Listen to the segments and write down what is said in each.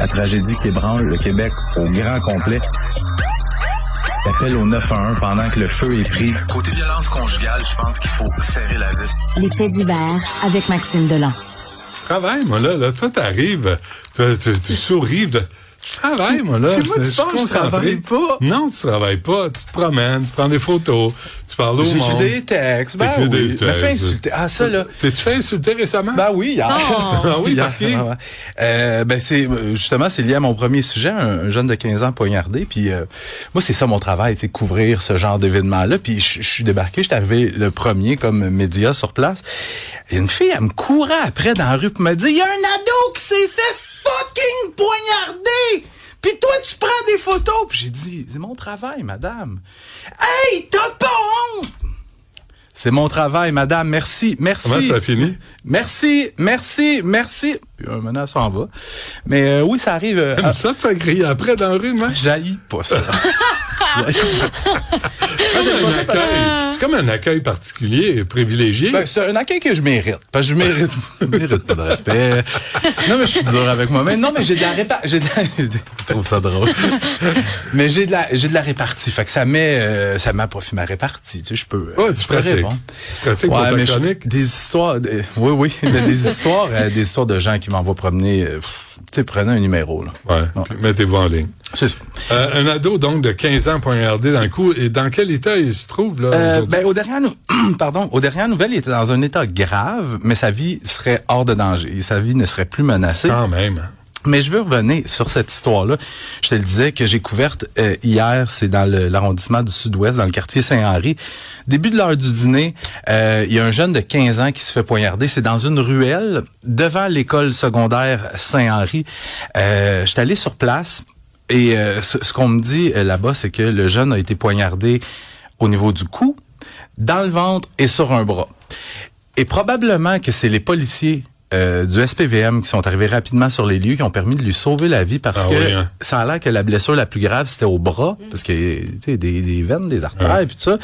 La tragédie qui ébranle le Québec au grand complet. Appel au 911 pendant que le feu est pris. Côté violence conjugale, je pense qu'il faut serrer la vis. Les faits divers avec Maxime Delan. Travaille, moi, là, toi, t'arrives, tu souris je travaille, moi, là. Moi, tu penses que je travaille pas? Non, tu travailles pas. Tu te promènes, tu prends des photos, tu parles au monde. J'écris des textes. Ben oui. Je me fais insulter. Ah, ça, là. T'es-tu fait insulter récemment? Ben oui, hier. Ah oui, par qui? C'est lié à mon premier sujet, un jeune de 15 ans poignardé. Puis moi, c'est ça mon travail, c'est couvrir ce genre d'événement-là. Puis je suis débarqué, j'étais arrivé le premier comme média sur place. Et une fille, elle me courait après dans la rue pour me dire, il y a un ado qui s'est fait fucking poignarder! Puis toi, tu prends des photos! Puis j'ai dit, c'est mon travail, madame. Hey, t'as pas honte! C'est mon travail, madame. Merci. Comment ça a fini? Merci. Puis maintenant, ça en va. Mais oui, ça arrive. Ça te fait griller après dans la rue, moi? J'haïs pas ça. C'est comme un accueil particulier, privilégié. Ben, c'est un accueil que je mérite. Parce que je mérite pas de respect. Non, mais je suis dur avec moi-même. Non, mais j'ai de la répartie. Je trouve ça drôle. Mais j'ai de la répartie. Fait que ça met à profit ma répartie. Tu sais, je peux. Ouais, tu pratiques. Bon. Tu pratiques pour ta chronique. Des histoires. Oui. Mais des histoires de gens qui m'envoient promener. Tu sais, prenez un numéro, là. Ouais. Mettez-vous en ligne. C'est ça. Un ado, donc, de 15 ans poignardé dans le cou. Et dans quel état il se trouve, là? Aux dernières nouvelles, il était dans un état grave, mais sa vie serait hors de danger. Sa vie ne serait plus menacée. Quand même, hein. Mais je veux revenir sur cette histoire-là. Je te le disais que j'ai couverte hier, c'est dans l'arrondissement du Sud-Ouest, dans le quartier Saint-Henri. Début de l'heure du dîner, il y a un jeune de 15 ans qui se fait poignarder. C'est dans une ruelle devant l'école secondaire Saint-Henri. Je suis allé sur place et ce qu'on me dit là-bas, c'est que le jeune a été poignardé au niveau du cou, dans le ventre et sur un bras. Et probablement que c'est les policiers du SPVM qui sont arrivés rapidement sur les lieux, qui ont permis de lui sauver la vie parce que ça a l'air que la blessure la plus grave, c'était au bras, parce que tu sais des veines, des artères et puis tout ça.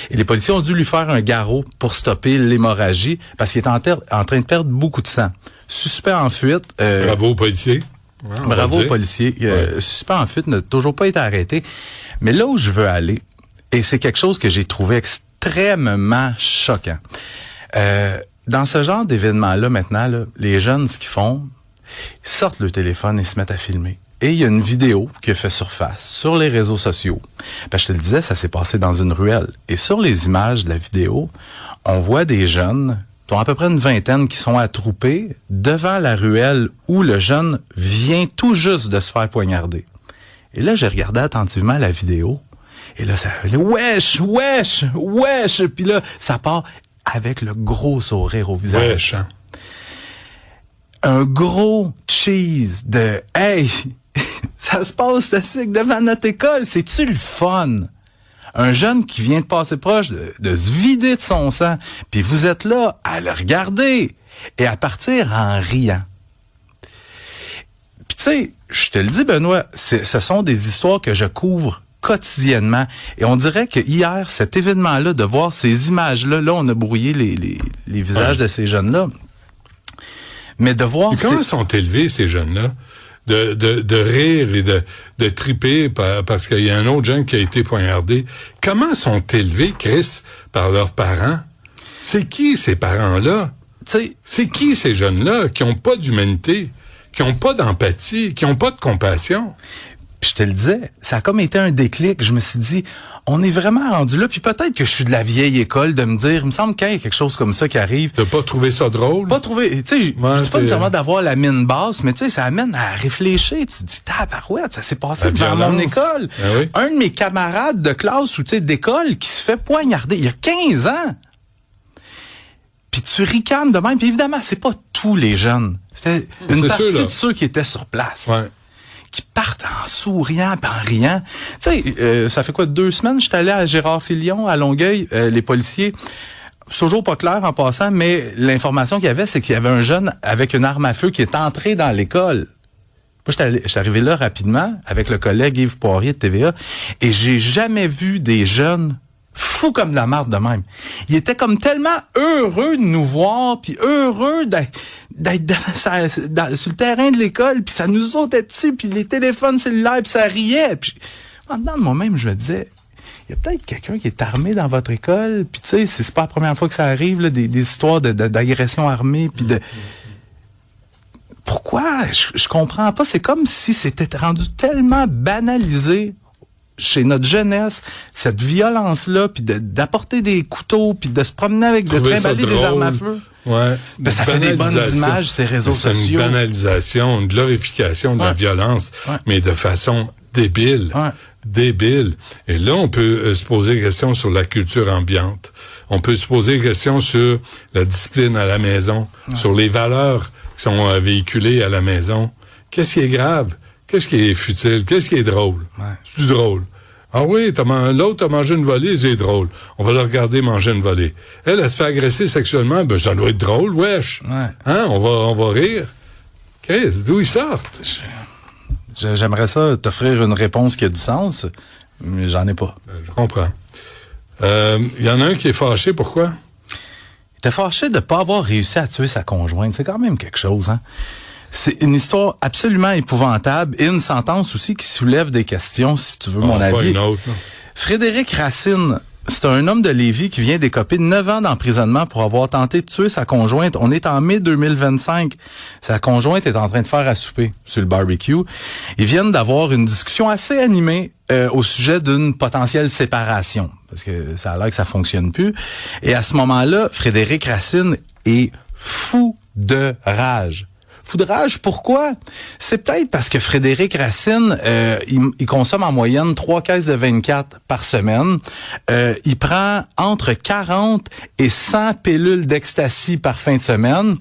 Et les policiers ont dû lui faire un garrot pour stopper l'hémorragie parce qu'il est en train de perdre beaucoup de sang. Suspect en fuite. Bravo aux policiers. Ouais, bravo aux policiers. Suspect en fuite n'a toujours pas été arrêté. Mais là où je veux aller, et c'est quelque chose que j'ai trouvé extrêmement choquant. Dans ce genre d'événement-là, maintenant, là, les jeunes, ce qu'ils font, ils sortent le téléphone et se mettent à filmer. Et il y a une vidéo qui a fait surface sur les réseaux sociaux. Ben, je te le disais, ça s'est passé dans une ruelle. Et sur les images de la vidéo, on voit des jeunes, dont à peu près une vingtaine, qui sont attroupés devant la ruelle où le jeune vient tout juste de se faire poignarder. Et là, j'ai regardé attentivement la vidéo. Et là, ça wesh! Puis là, ça part avec le gros sourire au visage. Wesh, hein? Un gros cheese de « Hey, ça se passe devant notre école, c'est-tu le fun? » Un jeune qui vient de passer proche de se vider de son sang, puis vous êtes là à le regarder et à partir en riant. Puis tu sais, je te le dis, Benoît, ce sont des histoires que je couvre quotidiennement. Et on dirait que hier, cet événement-là, de voir ces images-là, là, on a brouillé les visages de ces jeunes-là. Mais de voir... Et comment sont élevés, ces jeunes-là? De rire et de triper parce qu'il y a un autre jeune qui a été poignardé. Comment sont élevés, Chris, par leurs parents? C'est qui, ces parents-là? T'sais, c'est qui, ces jeunes-là, qui ont pas d'humanité, qui ont pas d'empathie, qui ont pas de compassion? Puis je te le disais, ça a comme été un déclic. Je me suis dit, on est vraiment rendu là. Puis peut-être que je suis de la vieille école de me dire, il me semble qu'il y a quelque chose comme ça qui arrive. De pas trouver ça drôle? Pas trouver, tu sais, je dis pas nécessairement d'avoir la mine basse, mais tu sais, ça amène à réfléchir. Tu te dis, tabarouette, ça s'est passé devant mon école. Ah oui? Un de mes camarades de classe ou tu sais d'école qui se fait poignarder il y a 15 ans. Puis tu ricanes de même. Puis évidemment, c'est pas tous les jeunes. C'était une partie de ceux qui étaient sur place. Ouais. Qui partent en souriant et en riant. Tu sais, ça fait quoi, 2 semaines, j'étais allé à Gérard-Filion, à Longueuil, les policiers, c'est toujours pas clair en passant, mais l'information qu'il y avait, c'est qu'il y avait un jeune avec une arme à feu qui est entré dans l'école. Moi, j'étais arrivé là rapidement avec le collègue Yves Poirier de TVA, et j'ai jamais vu des jeunes Fou comme de la marde de même. Il était comme tellement heureux de nous voir, puis heureux d'être sur le terrain de l'école, puis ça nous sautait dessus, puis les téléphones cellulaires, puis ça riait. Puis en dedans de moi-même, je me disais, il y a peut-être quelqu'un qui est armé dans votre école, puis tu sais, c'est pas la première fois que ça arrive, là, des histoires d'agression armée, puis de... Pourquoi? Je comprends pas. C'est comme si c'était rendu tellement banalisé chez notre jeunesse, cette violence-là, puis d'apporter des couteaux, puis de se promener avec, de trimballer des armes à feu. Ouais. Ben, ça fait des bonnes images, ces réseaux sociaux. C'est une banalisation, une glorification de la violence, mais de façon débile. Débile. Et là, on peut se poser des questions sur la culture ambiante. On peut se poser des questions sur la discipline à la maison, sur les valeurs qui sont véhiculées à la maison. Qu'est-ce qui est grave? Qu'est-ce qui est futile? Qu'est-ce qui est drôle? C'est drôle. Ah oui, l'autre a mangé une volée, c'est drôle. On va le regarder manger une volée. Elle se fait agresser sexuellement, ben ça doit être drôle, wesh. Hein? On va rire. Qu'est-ce? D'où ils sortent? J'aimerais ça t'offrir une réponse qui a du sens, mais j'en ai pas. Je comprends. Il y en a un qui est fâché, pourquoi? Il était fâché de pas avoir réussi à tuer sa conjointe. C'est quand même quelque chose, hein? C'est une histoire absolument épouvantable et une sentence aussi qui soulève des questions, si tu veux mon avis. Pas une autre, non. Frédéric Racine, c'est un homme de Lévis qui vient d'écoper 9 ans d'emprisonnement pour avoir tenté de tuer sa conjointe. On est en mai 2025. Sa conjointe est en train de faire à souper sur le barbecue. Ils viennent d'avoir une discussion assez animée au sujet d'une potentielle séparation. Parce que ça a l'air que ça fonctionne plus. Et à ce moment-là, Frédéric Racine est fou de rage. Fou de rage, pourquoi? C'est peut-être parce que Frédéric Racine, il consomme en moyenne 3 caisses de 24 par semaine. Il prend entre 40 et 100 pilules d'ecstasy par fin de semaine,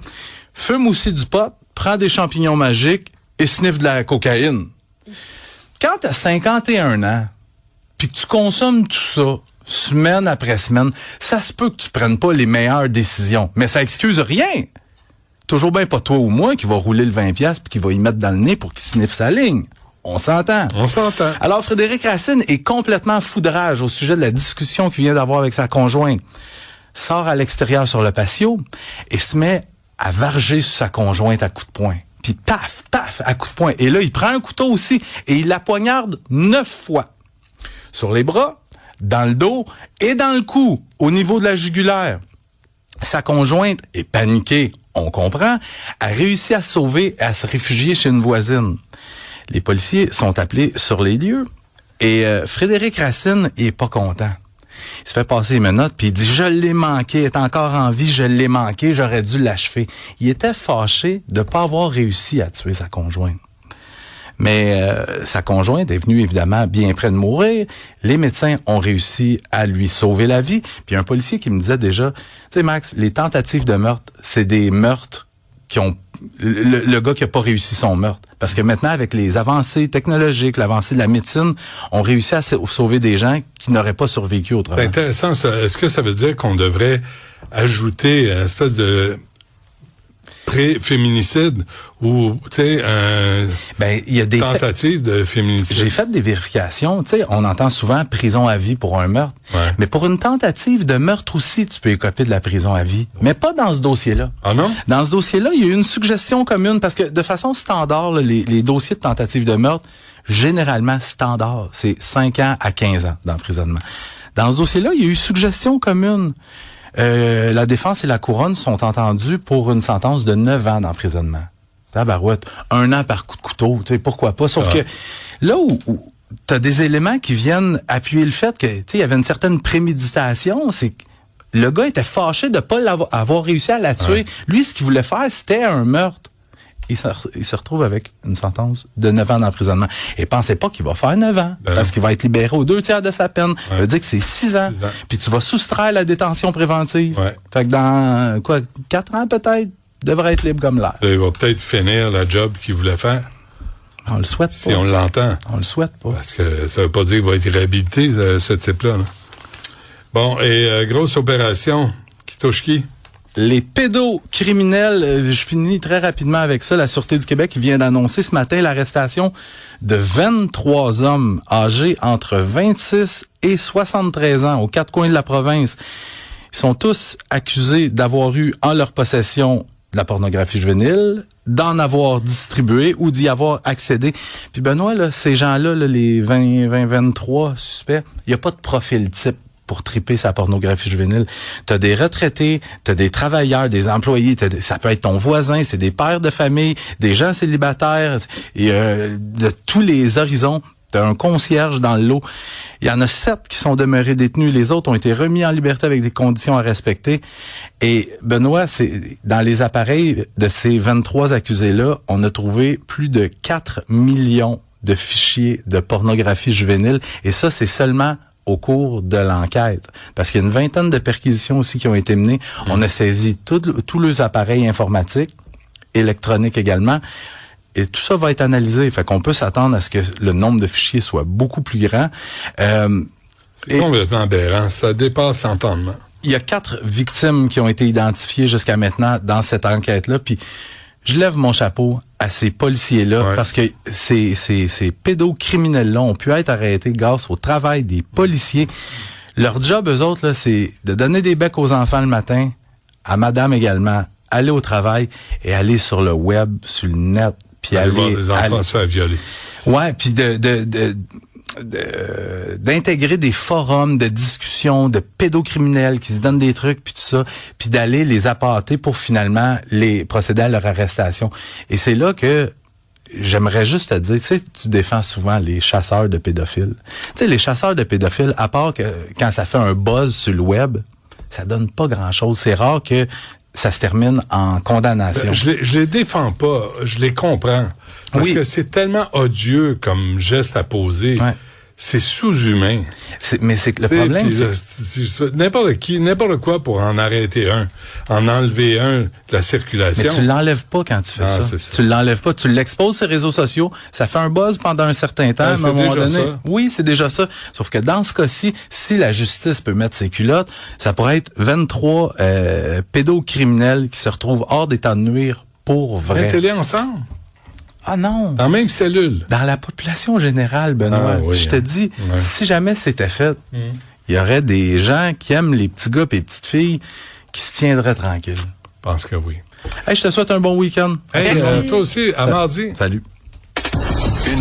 fume aussi du pot, prend des champignons magiques et sniffe de la cocaïne. Quand tu as 51 ans, puis que tu consommes tout ça, semaine après semaine, ça se peut que tu prennes pas les meilleures décisions, mais ça excuse rien. Toujours bien pas toi ou moi qui va rouler le 20$ puis qui va y mettre dans le nez pour qu'il sniffe sa ligne. On s'entend. On s'entend. Alors, Frédéric Racine est complètement fou de rage au sujet de la discussion qu'il vient d'avoir avec sa conjointe. Sort à l'extérieur sur le patio et se met à varger sur sa conjointe à coups de poing. Puis paf, paf, à coups de poing. Et là, il prend un couteau aussi et il la poignarde 9 fois. Sur les bras, dans le dos et dans le cou, au niveau de la jugulaire. Sa conjointe est paniquée, on comprend, a réussi à se sauver et à se réfugier chez une voisine. Les policiers sont appelés sur les lieux et Frédéric Racine est pas content. Il se fait passer les menottes puis il dit « Je l'ai manqué, elle est encore en vie, je l'ai manqué, j'aurais dû l'achever. » Il était fâché de pas avoir réussi à tuer sa conjointe. Mais sa conjointe est venue évidemment bien près de mourir. Les médecins ont réussi à lui sauver la vie. Puis un policier qui me disait déjà, tu sais Max, les tentatives de meurtre, c'est des meurtres qui ont... Le gars qui a pas réussi son meurtre. Parce que maintenant, avec les avancées technologiques, l'avancée de la médecine, on réussit à sauver des gens qui n'auraient pas survécu autrement. C'est intéressant ça. Est-ce que ça veut dire qu'on devrait ajouter une espèce de pré-féminicide ou, tu sais, il y a des tentatives de féminicide? J'ai fait des vérifications. Tu sais, on entend souvent prison à vie pour un meurtre. Ouais. Mais pour une tentative de meurtre aussi, tu peux écoper de la prison à vie. Mais pas dans ce dossier-là. Ah non? Dans ce dossier-là, il y a eu une suggestion commune parce que de façon standard, là, les dossiers de tentative de meurtre, généralement standard, c'est 5 ans à 15 ans d'emprisonnement. Dans ce dossier-là, il y a eu suggestion commune. La défense et la couronne sont entendus pour une sentence de 9 ans d'emprisonnement. Tabarouette, 1 an par coup de couteau, tu sais, pourquoi pas? Sauf que là où t'as des éléments qui viennent appuyer le fait que, tu sais, il y avait une certaine préméditation, c'est que le gars était fâché de pas avoir réussi à la tuer. Ouais. Lui, ce qu'il voulait faire, c'était un meurtre. Il se retrouve avec une sentence de 9 ans d'emprisonnement. Et pensez pas qu'il va faire 9 ans, parce qu'il va être libéré aux 2 tiers de sa peine. Ça veut dire que c'est 6 ans. Puis tu vas soustraire la détention préventive. Ouais. Fait que dans, 4 ans peut-être, il devrait être libre comme l'air. Il va peut-être finir la job qu'il voulait faire. On le souhaite pas. Si on l'entend. On le souhaite pas. Parce que ça veut pas dire qu'il va être réhabilité, ce type-là. Là. Bon, et grosse opération, qui touche qui? Les pédocriminels, je finis très rapidement avec ça. La Sûreté du Québec vient d'annoncer ce matin l'arrestation de 23 hommes âgés entre 26 et 73 ans aux quatre coins de la province. Ils sont tous accusés d'avoir eu en leur possession de la pornographie juvénile, d'en avoir distribué ou d'y avoir accédé. Puis Benoît, là, ces gens-là, là, les 23 suspects, il n'y a pas de profil type pour triper sa pornographie juvénile. T'as des retraités, t'as des travailleurs, des employés, ça peut être ton voisin, c'est des pères de famille, des gens célibataires, et, de tous les horizons. T'as un concierge dans le lot. Il y en a 7 qui sont demeurés détenus. Les autres ont été remis en liberté avec des conditions à respecter. Et Benoît, c'est dans les appareils de ces 23 accusés-là, on a trouvé plus de 4 millions de fichiers de pornographie juvénile. Et ça, c'est seulement au cours de l'enquête. Parce qu'il y a une vingtaine de perquisitions aussi qui ont été menées. On a saisi tous les appareils informatiques, électroniques également. Et tout ça va être analysé. Fait qu'on peut s'attendre à ce que le nombre de fichiers soit beaucoup plus grand. C'est complètement aberrant. Ça dépasse l'entendement. Il y a 4 victimes qui ont été identifiées jusqu'à maintenant dans cette enquête-là. Puis je lève mon chapeau à ces policiers-là parce que ces pédocriminels-là ont pu être arrêtés grâce au travail des policiers. Leur job, eux autres, là, c'est de donner des becs aux enfants le matin, à madame également, aller au travail et aller sur le web, sur le net, puis aller voir des enfants se faire violer. Ouais, puis d'intégrer des forums de discussion de pédocriminels qui se donnent des trucs puis tout ça, puis d'aller les appâter pour finalement les procéder à leur arrestation. Et c'est là que j'aimerais juste te dire, tu sais, tu défends souvent les chasseurs de pédophiles. Tu sais, les chasseurs de pédophiles, à part que quand ça fait un buzz sur le web, ça donne pas grand-chose. C'est rare que ça se termine en condamnation. Je les défends pas, je les comprends. Parce que c'est tellement odieux comme geste à poser. Ouais. C'est sous-humain. Mais c'est que le problème, c'est n'importe quoi pour en arrêter un, en enlever un de la circulation. Mais tu l'enlèves pas quand tu fais ça. Tu l'enlèves pas. Tu l'exposes sur les réseaux sociaux. Ça fait un buzz pendant un certain temps. À un moment donné. Ça. Oui, c'est déjà ça. Sauf que dans ce cas-ci, si la justice peut mettre ses culottes, ça pourrait être 23 pédocriminels qui se retrouvent hors d'état de nuire pour vrai. Mettez-les ensemble. Ah non! Dans la même cellule. Dans la population générale, Benoît. Oui, je te dis, si jamais c'était fait, il y aurait des gens qui aiment les petits gars et les petites filles qui se tiendraient tranquilles. Je pense que oui. Hey, je te souhaite un bon week-end. Hey, toi aussi, à mardi. Salut.